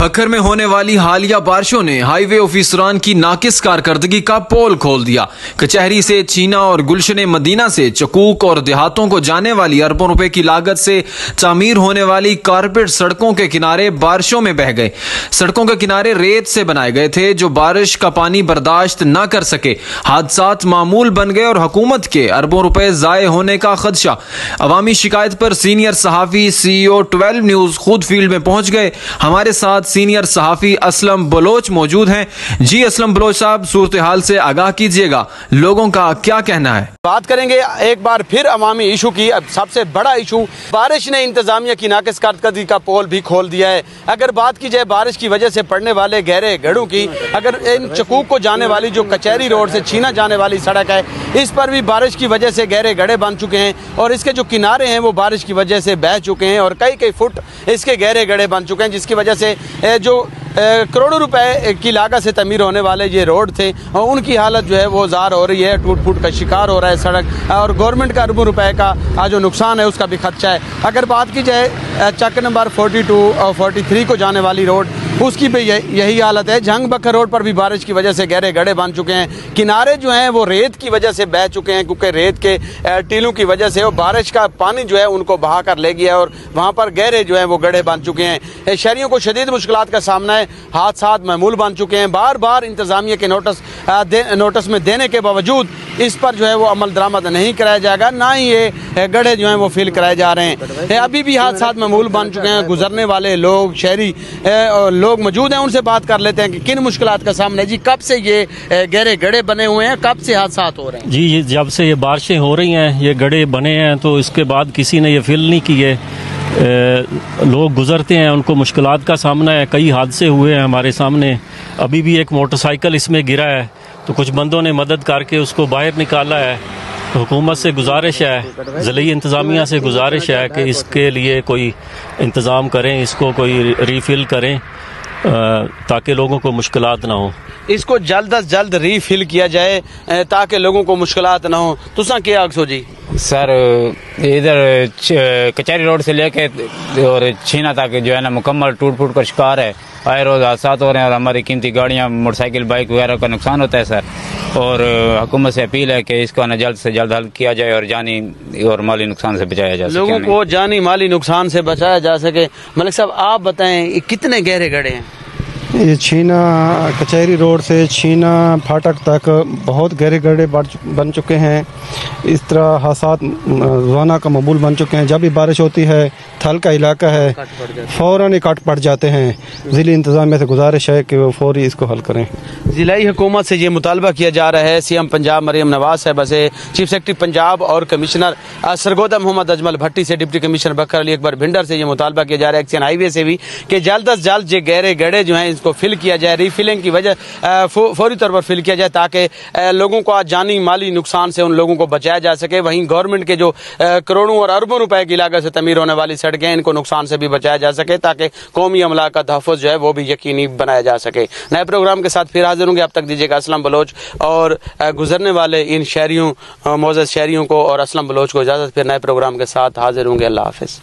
بکھر میں ہونے والی حالیہ بارشوں نے ہائی وے آفیسران کی ناقص کارکردگی کا پول کھول دیا۔ کچہری سے چینا اور گلشن مدینہ سے چکوک اور دیہاتوں کو جانے والی اربوں روپے کی لاگت سے تعمیر ہونے والی کارپیٹ سڑکوں کے کنارے بارشوں میں بہہ گئے۔ سڑکوں کے کنارے ریت سے بنائے گئے تھے جو بارش کا پانی برداشت نہ کر سکے۔ حادثات معمول بن گئے اور حکومت کے اربوں روپے ضائع ہونے کا خدشہ۔ عوامی شکایت پر سینئر صحافی سی ای او 12 نیوز خود فیلڈ میں پہنچ گئے۔ ہمارے ساتھ سینئر صحافی اسلم بلوچ موجود ہیں۔ جی اسلم بلوچ صاحب، صورتحال سے آگاہ کیجیے گا، لوگوں کا کیا کہنا ہے؟ بات کریں گے ایک بار پھر عوامی ایشو کی۔ سب سے بڑا ایشو بارش نے انتظامیہ کی ناقص کارکردگی کا پول بھی کھول دیا ہے۔ اگر بات کی جائے بارش کی وجہ سے پڑنے والے گہرے گڑھوں کی، اگر ان چکوک کو جانے والی جو کچہری روڈ سے چھینا جانے والی سڑک ہے، اس پر بھی بارش کی وجہ سے گہرے گڑھے بن چکے ہیں اور اس کے جو کنارے ہیں وہ بارش کی وجہ سے بہہ چکے ہیں اور کئی فٹ اس کے گہرے گڑھے بن چکے ہیں، جس کی وجہ سے جو کروڑوں روپے کی لاگت سے تعمیر ہونے والے یہ روڈ تھے ان کی حالت جو ہے وہ زار ہو رہی ہے، ٹوٹ پھوٹ کا شکار ہو رہا ہے سڑک، اور گورنمنٹ کا اربوں روپے کا جو نقصان ہے اس کا بھی خدشہ ہے۔ اگر بات کی جائے چک نمبر 42 اور 43 کو جانے والی روڈ، اس کی بھی یہی حالت ہے۔ جھنگ بکھر روڈ پر بھی بارش کی وجہ سے گہرے گڑھے بن چکے ہیں، کنارے جو ہیں وہ ریت کی وجہ سے بہہ چکے ہیں کیونکہ ریت کے ٹیلوں کی وجہ سے بارش کا پانی جو ہے ان کو بہا کر لے گیا ہے اور وہاں پر گہرے جو ہیں وہ گڑھے بن چکے ہیں۔ شہریوں کو شدید مشکلات کا سامنا ہے، حادثات معمول بن چکے ہیں۔ بار بار انتظامیہ کے نوٹس میں دینے کے باوجود اس پر جو ہے وہ عمل درآمد نہیں کرایا جائے گا، نہ ہی یہ گڑھے جو ہیں وہ فل کرائے جا رہے ہیں۔ ابھی بھی حادثات معمول بن چکے ہیں۔ گزرنے والے لوگ، شہری لوگ موجود ہیں، ان سے بات کر لیتے ہیں کہ کن مشکلات کا سامنا ہے۔ جی، کب سے یہ گہرے گڑھے بنے ہوئے ہیں، کب سے حادثات ہو رہے ہیں؟ جی، جب سے یہ بارشیں ہو رہی ہیں، یہ گڑھے بنے ہیں تو اس کے بعد کسی نے یہ فل نہیں کیے۔ لوگ گزرتے ہیں، ان کو مشکلات کا سامنا ہے۔ کئی حادثے ہوئے ہیں ہمارے سامنے، ابھی بھی ایک موٹر سائیکل اس میں گرا ہے تو کچھ بندوں نے مدد کر کے اس کو باہر نکالا ہے۔ حکومت سے گزارش ہے، ضلعی انتظامیہ سے گزارش ہے کہ اس کے لیے کوئی انتظام کریں، اس کو کوئی ری فل کریں تاکہ لوگوں کو مشکلات نہ ہوں۔ اس کو جلد از جلد ری فل کیا جائے تاکہ لوگوں کو مشکلات نہ ہوں۔ تساں کیا آگسو جی؟ سر، ادھر کچہری روڈ سے لے کے اور چھینا تک جو ہے نا مکمل ٹوٹ پھوٹ کا شکار ہے۔ آئے روز حادثات ہو رہے ہیں اور ہماری قیمتی گاڑیاں، موٹر سائیکل، بائک وغیرہ کا نقصان ہوتا ہے سر، اور حکومت سے اپیل ہے کہ اس کو جلد سے جلد حل کیا جائے اور جانی اور مالی نقصان سے بچایا جا سکے، لوگوں کو جانی مالی نقصان سے بچایا جا سکے۔ ملک صاحب، آپ بتائیں یہ کتنے گہرے گڑھے ہیں؟ یہ چھینا کچہری روڈ سے چھینا پھاٹک تک بہت گہرے گڑھے بن چکے ہیں۔ اس طرح حادثات روزانہ کا معمول بن چکے ہیں۔ جب بھی بارش ہوتی ہے، تھل کا علاقہ ہے، فوراً ہی کٹ پڑ جاتے ہیں۔ ضلعی انتظامیہ سے گزارش ہے کہ وہ فوری اس کو حل کریں۔ ضلعی حکومت سے یہ مطالبہ کیا جا رہا ہے۔ سی ایم پنجاب مریم نواز صاحبہ سے، چیف سیکرٹری پنجاب اور کمشنر سرگودا محمد اجمل بھٹی سے، ڈپٹی کمشنر بکھر علی اکبر بھنڈر سے یہ مطالبہ کیا جا رہا ہے، ایکسین ہائی وے سے بھی، کہ جلد از جلد یہ گہرے گڑھے جو ہیں اس کو فل کیا جائے، ری فلنگ کی وجہ فوری طور پر فل کیا جائے تاکہ لوگوں کو جانی مالی نقصان سے ان لوگوں کو بچایا جا سکے۔ وہیں گورنمنٹ کے جو کروڑوں اور اربوں روپے کی لاگت سے تعمیر ہونے والی سڑکیں، ان کو نقصان سے بھی بچایا جا سکے تاکہ قومی املاک کا تحفظ جو ہے وہ بھی یقینی بنایا جا سکے۔ نئے پروگرام کے ساتھ پھر حاضر ہوں گے، اب تک دیجیے گا اسلم بلوچ اور گزرنے والے ان شہریوں، معزز شہریوں کو اور اسلم بلوچ کو اجازت۔ پھر نئے پروگرام کے ساتھ حاضر ہوں گے۔ اللہ حافظ۔